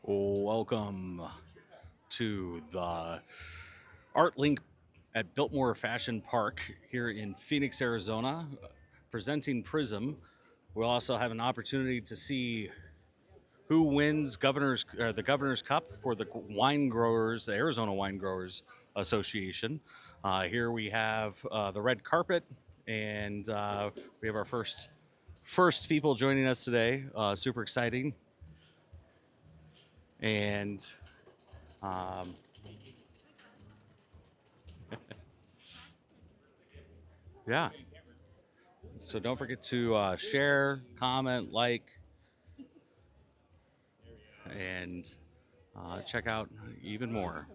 Welcome to the Art Link at Biltmore Fashion Park here in Phoenix, Arizona, presenting Prism. We'll also have an opportunity to see who wins the Governor's Cup for the wine growers, the Arizona Wine Growers Association. Here we have the red carpet, and we have our first people joining us today. Super exciting, and um, yeah. So don't forget to share, comment, like, and check out even more.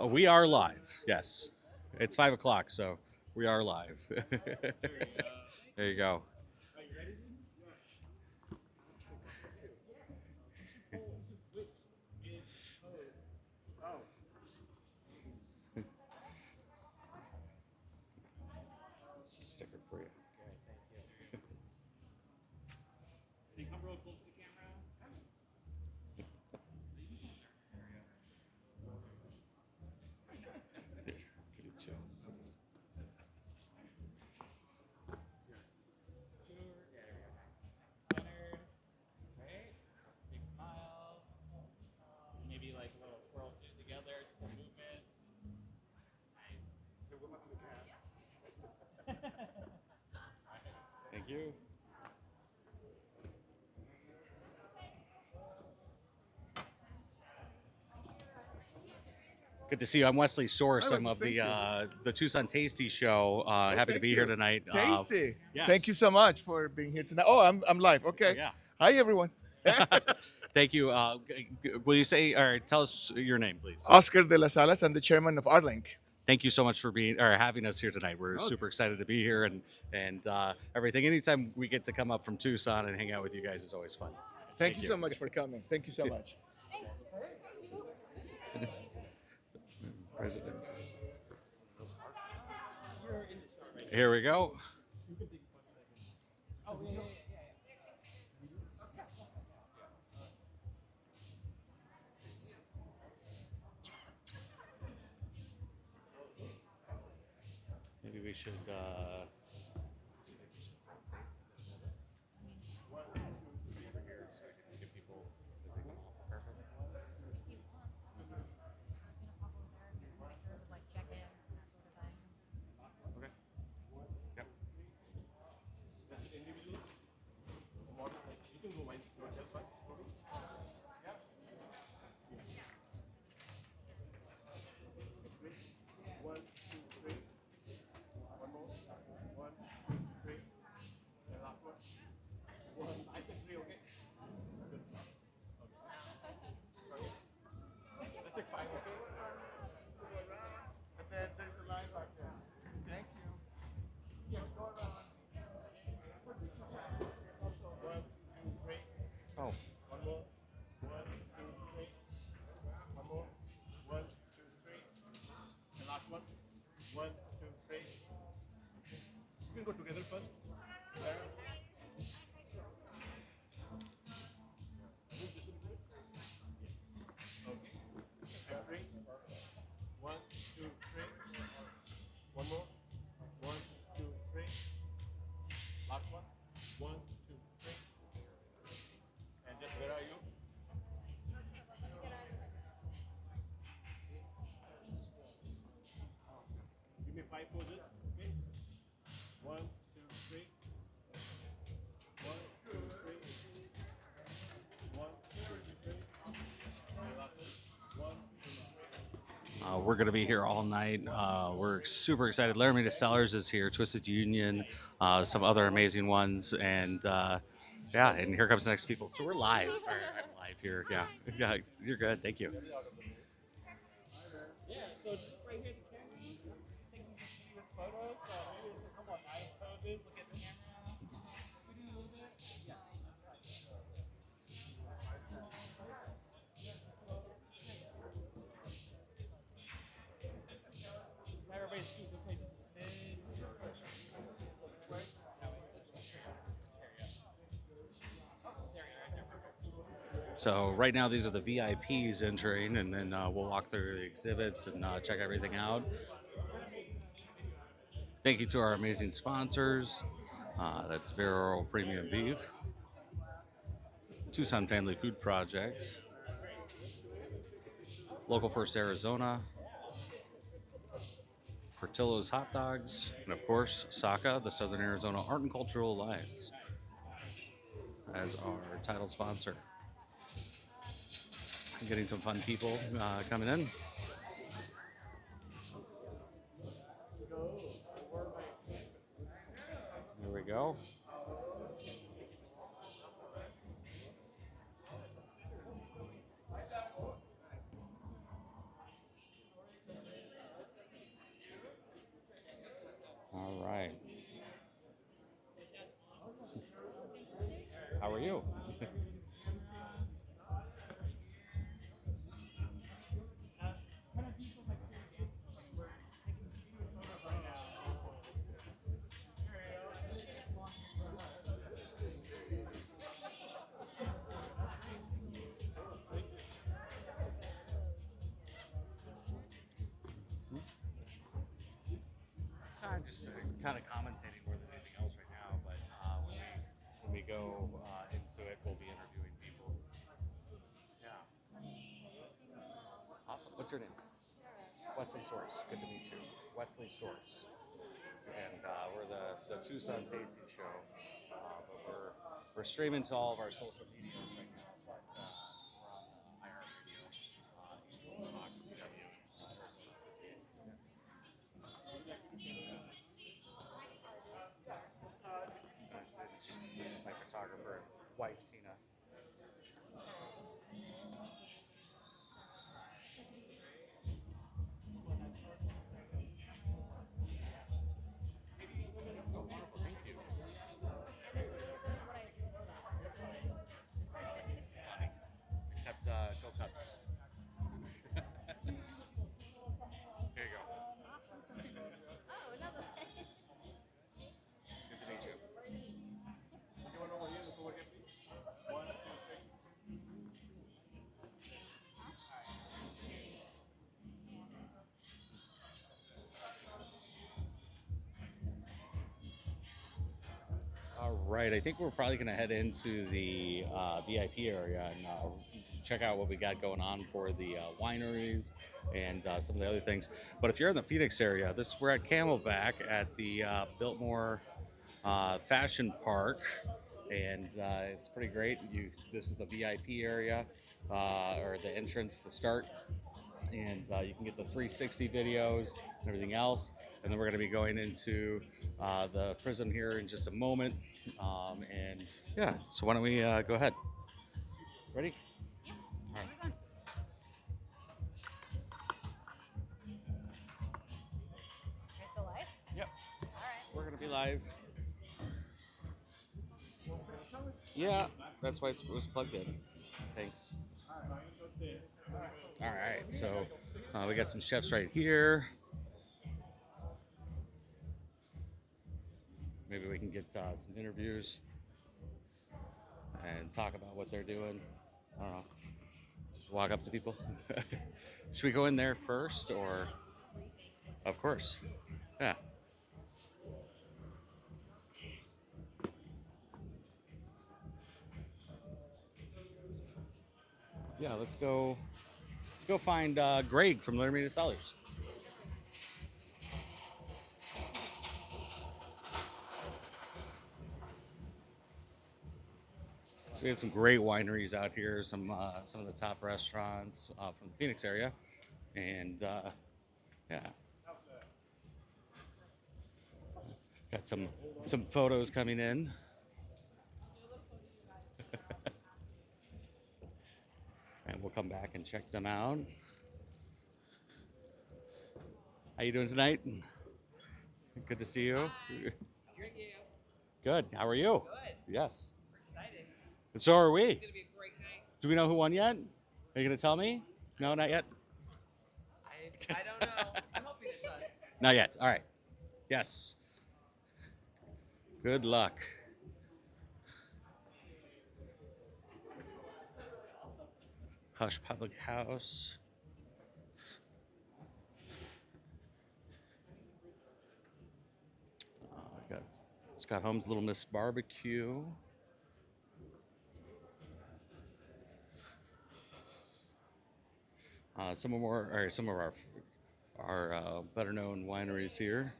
We are live. Yes, it's 5 o'clock, so we are live. There you go. It's a sticker for you. Here, give you two. Thank you. Good to see you. I'm Wesley Source. I'm of the Tucson Tasty Show. Happy to be here tonight. Tasty. Yes. Thank you so much for being here tonight. Oh, I'm live. Okay. Yeah. Hi, everyone. Thank you. Will you say or tell us your name, please? Oscar de las Salas. I'm the chairman of Artlink. Thank you so much for being or having us here tonight. We're super excited to be here and everything. Anytime we get to come up from Tucson and hang out with you guys is always fun. Thank you so much for coming. Thank you so much. President. Here we go. Maybe we should. Okay. Yep. Thank you. Oh. We're going to be here all night. We're super excited. Laramie Sellers is here, Twisted Union, some other amazing ones, and yeah, and here comes the next people. So we're live. I'm live here. Yeah, yeah, you're good. Thank you. So right now, these are the VIPs entering, and then we'll walk through the exhibits and check everything out. Thank you to our amazing sponsors. That's Vero Premium Beef, Tucson Family Food Project, Local First Arizona, Portillo's Hot Dogs, and of course, SACA, the Southern Arizona Art and Cultural Alliance, as our title sponsor. Getting some fun people coming in. There we go. All right. How are you? I'm just kind of commentating more than anything else right now, but when we go into it, we'll be interviewing people. Yeah. Awesome. What's your name? Wesley Source. Good to meet you. Wesley Source. And we're the Tucson Tasty Show, but we're streaming to all of our social media right now. But we're on iHeartRadio, Fox, CW. This is my photographer, wife Tina. Oh, wonderful! Thank you. Except go Cubs. Here you go. Good to meet you. All right, I think we're probably going to head into the VIP area and check out what we got going on for the wineries and some of the other things. But if you're in the Phoenix area, we're at Camelback at the Biltmore Fashion Park, and it's pretty great. This is the VIP area or the entrance, the start, and you can get the 360 videos and everything else. And then we're going to be going into the prism here in just a moment. And yeah, so why don't we go ahead? Ready? All right. You're still live? Yep. All right. We're going to be live. Yeah, that's why it was plugged in. Thanks. All right, so we got some chefs right here. Maybe we can get some interviews and talk about what they're doing. I don't know. Just walk up to people. Should we go in there first, or? Of course. Yeah. Yeah, let's go. Let's go find Greg from Limited Sellers. So we have some great wineries out here. Some of the top restaurants from the Phoenix area, and yeah, got some photos coming in. And we'll come back and check them out. How you doing tonight? Good to see you. Good. How are you? Good. Yes. We're excited. And so are we. It's gonna be a great night. Do we know who won yet? Are you going to tell me? No, not yet? I don't know. I'm hoping it's us. Not yet. All right. Yes. Good luck. Hush Public House. I got Scott Holmes' Little Miss Barbecue. Some of our better known wineries here.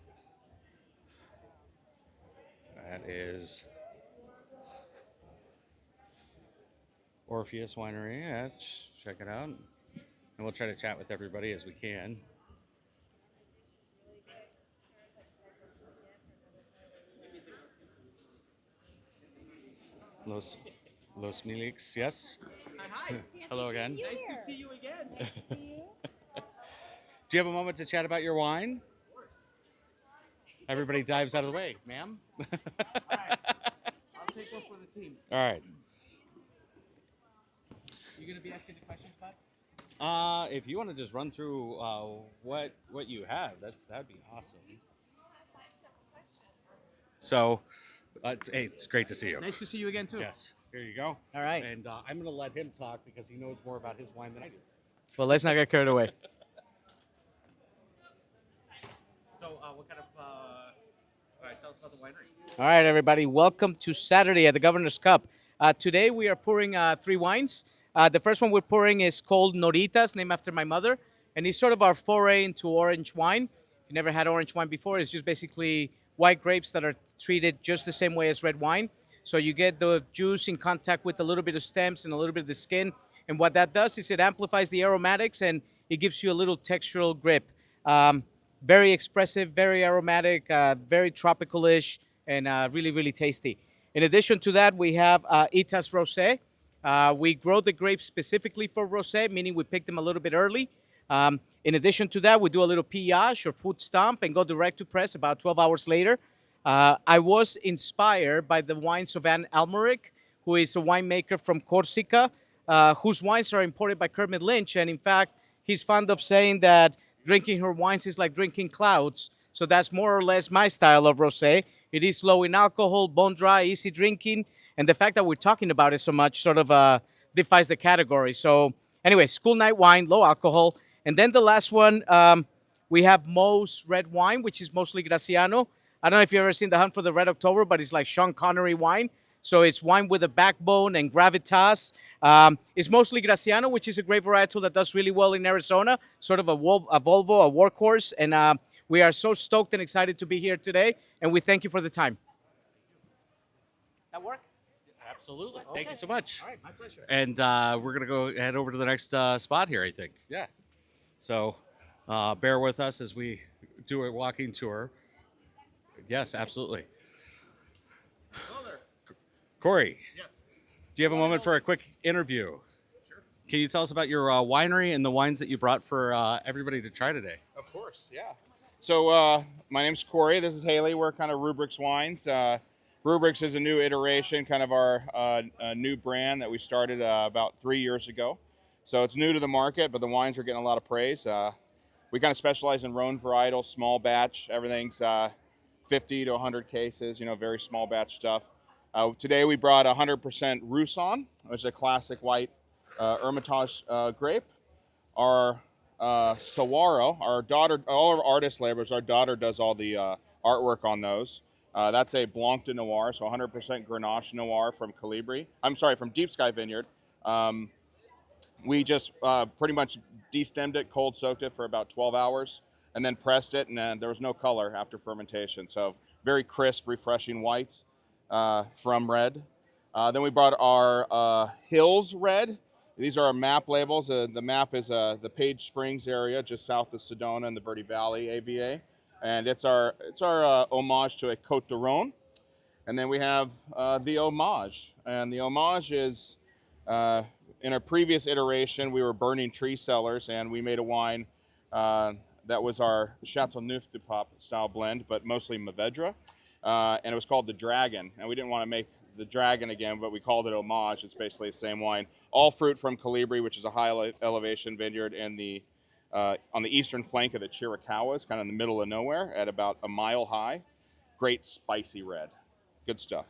That is Orpheus Winery. Yeah, check it out. And we'll try to chat with everybody as we can. Los Milix, yes. Hello again. Nice to see you again. Do you have a moment to chat about your wine? Everybody dives out of the way, ma'am. All right. I'll take one for the team. All right. You gonna be asking the questions, bud? If you want to just run through what you have, that'd be awesome. So, it's great to see you. Nice to see you again too. Yes. Here you go. All right. And I'm going to let him talk because he knows more about his wine than I do. Well, let's not get carried away. So, what kind of? All right, tell us about the winery. All right, everybody. Welcome to Saturday at the Governor's Cup. Today we are pouring 3 wines. The first one we're pouring is called Noritas, named after my mother, and it's sort of our foray into orange wine. If you never had orange wine before, it's just basically white grapes that are treated just the same way as red wine. So you get the juice in contact with a little bit of stems and a little bit of the skin. And what that does is it amplifies the aromatics and it gives you a little textural grip. Very expressive, very aromatic, very tropical-ish, and really, really tasty. In addition to that, we have Itas Rosé. We grow the grapes specifically for rosé, meaning we pick them a little bit early. In addition to that, we do a little pillage or food stomp and go direct to press about 12 hours later. I was inspired by the wines of Anne Almeric, who is a winemaker from Corsica, whose wines are imported by Kermit Lynch. And in fact, he's fond of saying that drinking her wines is like drinking clouds. So that's more or less my style of rosé. It is low in alcohol, bone dry, easy drinking. And the fact that we're talking about it so much sort of defies the category. So anyway, school night wine, low alcohol. And then the last one, we have Moe's red wine, which is mostly Graciano. I don't know if you've ever seen The Hunt for the Red October, but it's like Sean Connery wine. So it's wine with a backbone and gravitas. It's mostly Graciano, which is a grape varietal that does really well in Arizona, sort of a Volvo, a workhorse. And we are so stoked and excited to be here today, and we thank you for the time. That work? Absolutely. Okay. Thank you so much. All right, my pleasure. And we're going to go head over to the next spot here, I think. Yeah. So bear with us as we do a walking tour. Yes, absolutely. Corey, Yes. do you have a moment for a quick interview? Sure. Can you tell us about your winery and the wines that you brought for everybody to try today? Of course, yeah. So my name's Corey. This is Haley. We're kind of Rubrics Wines. Rubrics is a new iteration, kind of our new brand that we started about 3 years ago. So it's new to the market, but the wines are getting a lot of praise. We kind of specialize in Rhone varietal, small batch. Everything's 50 to 100 cases, very small batch stuff. Today we brought 100% Rousson, which is a classic white Hermitage grape. Our Saguaro, our daughter, all our artist labors, our daughter does all the artwork on those. That's a Blanc de Noir, so 100% Grenache Noir from from Deep Sky Vineyard. We just pretty much destemmed it, cold soaked it for about 12 hours, and then pressed it, and there was no color after fermentation. So very crisp, refreshing white from red. Then we brought our Hills Red. These are our map labels. The map is the Page Springs area, just south of Sedona in the Verde Valley AVA. And it's our homage to a Côte de Rhône. And then we have the Homage. And the Homage is, in a previous iteration, we were burning tree cellars, and we made a wine that was our Châteauneuf du Pape style blend, but mostly Mourvedre. And it was called the Dragon. And we didn't want to make the Dragon again, but we called it Homage. It's basically the same wine. All fruit from Colibri, which is a high elevation vineyard in the on the eastern flank of the Chiricahuas, kind of in the middle of nowhere, at about a mile high. Great spicy red. Good stuff.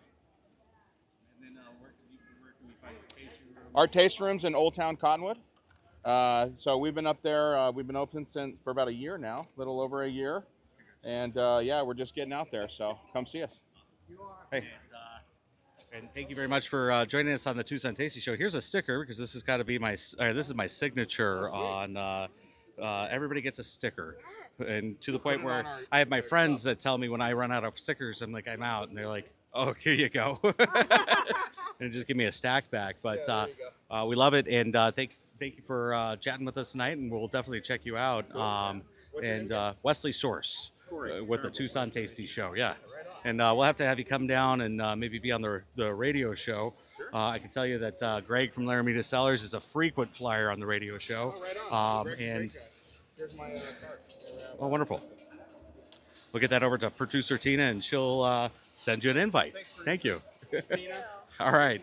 And then where can we find your tasting room? Our tasting room's in Old Town Cottonwood. So we've been up there. We've been open for about a year now, a little over a year, and yeah, we're just getting out there. So come see us. Hey. And thank you very much for joining us on the Tucson Tasty Show. Here's a sticker because this has got to be this is my signature on. Everybody gets a sticker, and to the point where I have my friends that tell me when I run out of stickers, I'm like I'm out, and they're like, "Oh, here you go," and just give me a stack back. But we love it, and thank you for chatting with us tonight, and we'll definitely check you out. And Wesley Source with the Tucson Tasty Show, yeah. And we'll have to have you come down and maybe be on the radio show. I can tell you that Greg from Laramida Cellars is a frequent flyer on the radio show. And here's my card. oh, wonderful. We'll get that over to producer Tina, and she'll send you an invite. Thank you. All right.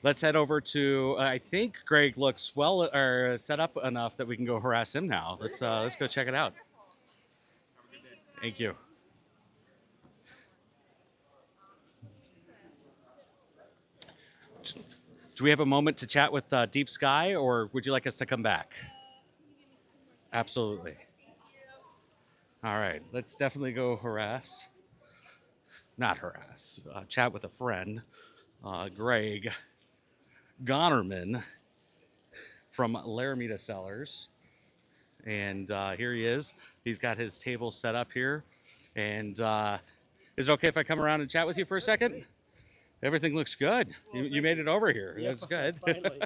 Let's head over to. I think Greg looks well or set up enough that we can go harass him now. Let's go check it out. Thank you. Do we have a moment to chat with Deep Sky, or would you like us to come back? Absolutely. All right, let's definitely go chat with a friend, Greg Gonerman from Laramida Cellars. And here he is. He's got his table set up here. And is it okay if I come around and chat with you for a second? Everything looks good. You made it over here. Yeah, that's good. Finally.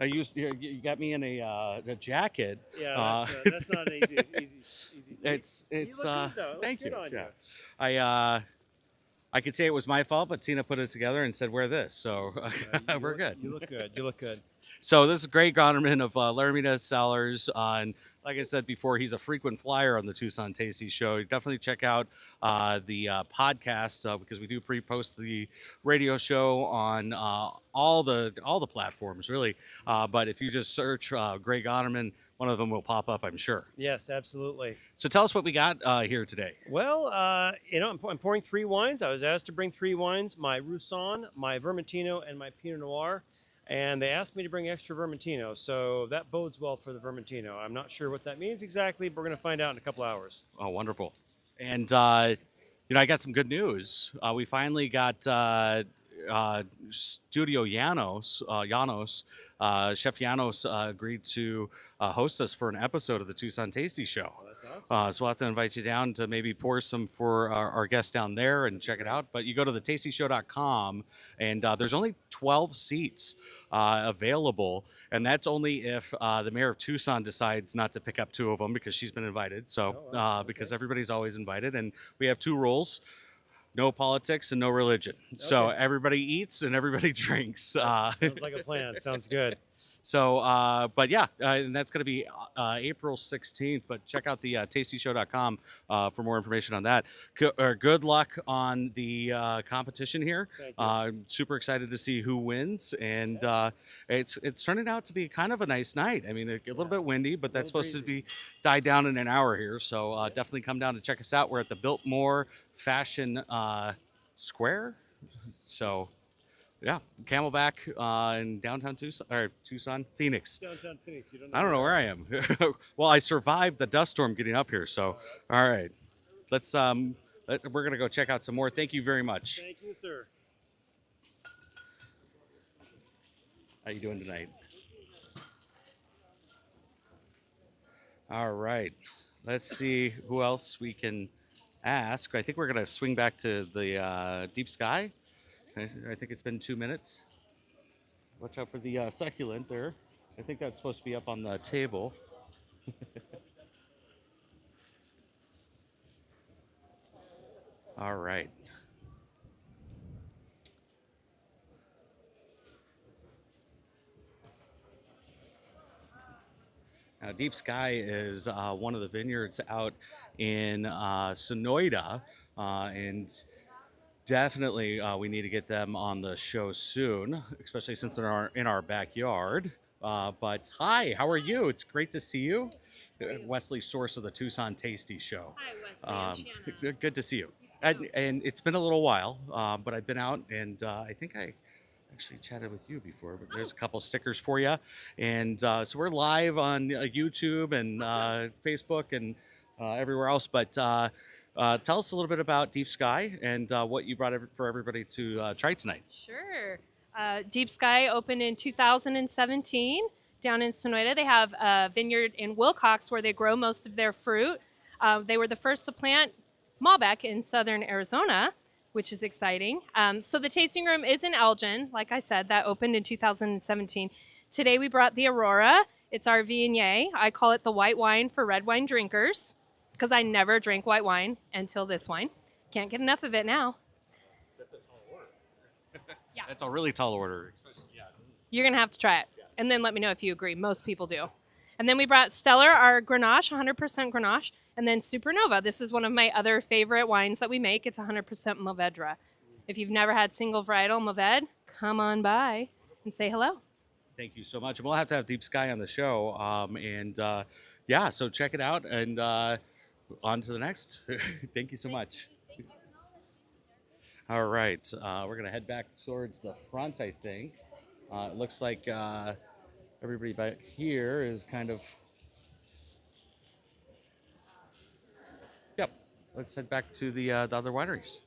You got me in a jacket. Yeah, that's not an easy thing. It's You look good, though. It thank looks you. good on Yeah. I could say it was my fault, but Tina put it together and said wear this, so we're good. You look good. You look good. So this is Greg Gonerman of Laramida Cellars. And like I said before, he's a frequent flyer on the Tucson Tasty Show. Definitely check out the podcast because we do pre-post the radio show on all the platforms, really. But if you just search Greg Gonerman, one of them will pop up, I'm sure. Yes, absolutely. So tell us what we got here today. Well, I'm pouring 3 wines. I was asked to bring 3 wines: my Roussanne, my Vermentino, and my Pinot Noir. And they asked me to bring extra Vermentino, so that bodes well for the Vermentino. I'm not sure what that means exactly, but we're going to find out in a couple hours. Oh, wonderful. And, I got some good news. We finally got Studio Janos, Chef Janos agreed to host us for an episode of the Tucson Tasty Show. Well, that's awesome. So we'll have to invite you down to maybe pour some for our guests down there and check it out. But you go to thetastyshow.com, and there's only 12 seats available, and that's only if the mayor of Tucson decides not to pick up 2 of them because she's been invited. So because everybody's always invited, and we have 2 rules: no politics and no religion. So everybody eats and everybody drinks. Sounds like a plan. Sounds good. So, but yeah, and that's going to be April 16th. But check out the tastyshow.com for more information on that. Good luck on the competition here. Thank you. I'm super excited to see who wins, and it's turning out to be kind of a nice night. I mean, a little bit windy, but that's supposed to be die down in an hour here. So definitely come down and check us out. We're at the Biltmore Fashion Square. So. Yeah, Camelback in downtown Tucson, Phoenix. Downtown Phoenix. You I don't know where I am. Well, I survived the dust storm getting up here, so all right. Let's we're gonna go check out some more. Thank you very much. Thank you, sir. How you doing tonight? All right. Let's see who else we can ask. I think we're gonna swing back to the Deep Sky. I think it's been 2 minutes. Watch out for the succulent there. I think that's supposed to be up on the table. All right. Now, Deep Sky is one of the vineyards out in Sonoyta, and definitely, we need to get them on the show soon, especially since they're in our backyard. But hi, how are you? It's great to see you. Wesley, source of the Tucson Tasty Show. Hi, Wesley. I'm Shanna. Good to see you. And it's been a little while, but I've been out, and I think I actually chatted with you before, but there's a couple stickers for you. And so we're live on YouTube and Facebook and everywhere else. But tell us a little bit about Deep Sky and what you brought for everybody to try tonight. Sure. Deep Sky opened in 2017 down in Sonoyta. They have a vineyard in Wilcox where they grow most of their fruit. They were the first to plant Malbec in southern Arizona, which is exciting. So the tasting room is in Elgin, like I said, that opened in 2017. Today we brought the Aurora. It's our Viognier. I call it the white wine for red wine drinkers because I never drank white wine until this wine. Can't get enough of it now. That's a tall order. Yeah. That's a really tall order. You're going to have to try it. Yes. And then let me know if you agree. Most people do. And then we brought Stellar, our Grenache, 100% Grenache. And then Supernova. This is one of my other favorite wines that we make. It's 100% Mourvèdre. If you've never had single varietal Mourvèdre, come on by and say hello. Thank you so much. And we'll have to have Deep Sky on the show. Yeah, so check it out and on to the next. Thank you so much. All right, we're going to head back towards the front, I think. It looks like everybody back here is kind of... Yep, let's head back to the other wineries.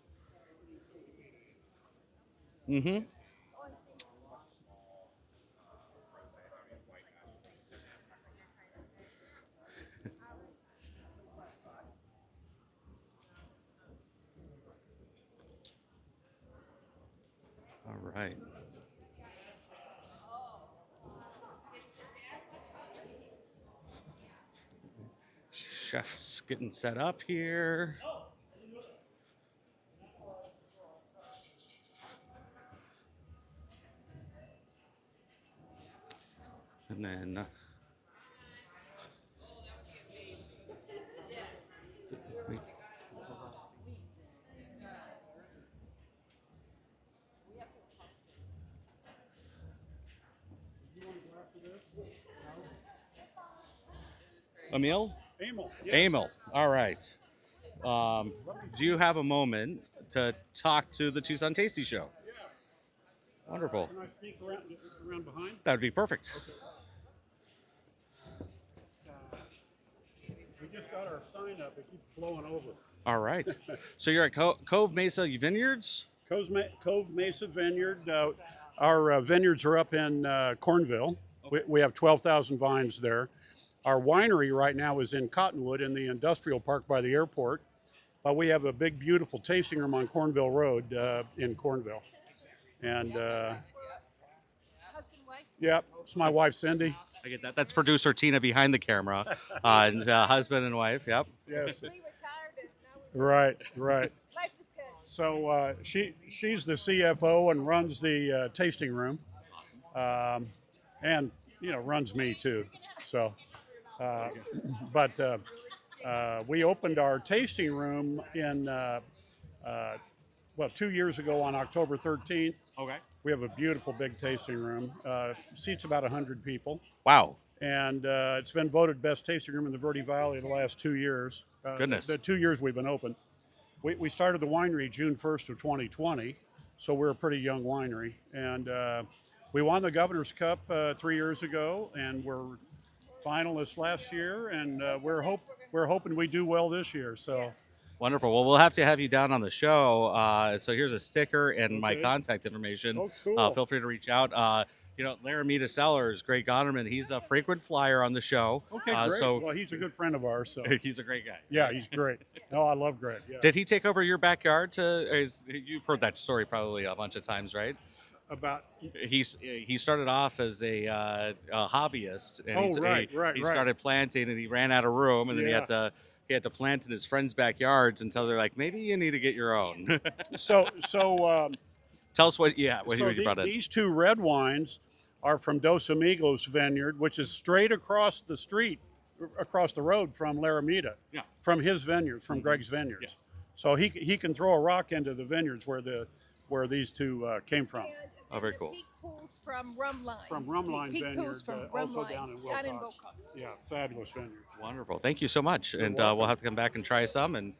Mm-hmm. All right. Chef's getting set up here. And then Emil? Emil. Emil. All right. Do you have a moment to talk to the Tucson Tasty Show? Yeah. Wonderful. Can I sneak around behind? That would be perfect. We just got our sign up. It keeps blowing over. All right. So you're at Cove Mesa Vineyards? Cove Mesa Vineyard. Our vineyards are up in Cornville. Okay. We have 12,000 vines there. Our winery right now is in Cottonwood in the industrial park by the airport. But we have a big, beautiful tasting room on Cornville Road in Cornville. And Husband, wife? yeah, it's my wife, Cindy. I get that. That's producer Tina behind the camera. And husband and wife, yep. Yes. We retired and now we're Right. life is good. So she's the CFO and runs the tasting room. Awesome. And, runs me too. So, but we opened our tasting room in, 2 years ago on October 13th. Okay. We have a beautiful big tasting room. Seats about 100 people. Wow. And it's been voted best tasting room in the Verde Valley the last 2 years. Goodness. The 2 years we've been open. We started the winery June 1st of 2020, so we're a pretty young winery. And we won the Governor's Cup 3 years ago, and we're finalists last year, and we're hoping we do well this year. So. Wonderful. Well, we'll have to have you down on the show. So here's a sticker and my contact information. Oh, cool. Feel free to reach out. Laramita Cellars, Greg Gonerman, he's a frequent flyer on the show. Okay, great. Well, he's a good friend of ours. So. He's a great guy. Yeah, he's great. Oh, I love Greg. Yeah. Did he take over your backyard? You've heard that story probably a bunch of times, right? About he started off as a hobbyist, and he started planting, and he ran out of room, and then he had to plant in his friends' backyards until they're like, maybe you need to get your own. So tell us what you brought in. These two red wines are from Dos Amigos Vineyard, which is straight across the street, across the road from Laramita, from his vineyards, from Greg's vineyards. Yeah. So he can throw a rock into the vineyards where these two came from. Oh, very cool. Peak pools from Rumline. From Rumline Peak Vineyard, pools from also Rumline, down in Wilcox. Yeah, fabulous vineyard. Wonderful. Thank you so much. And we'll have to come back and try some and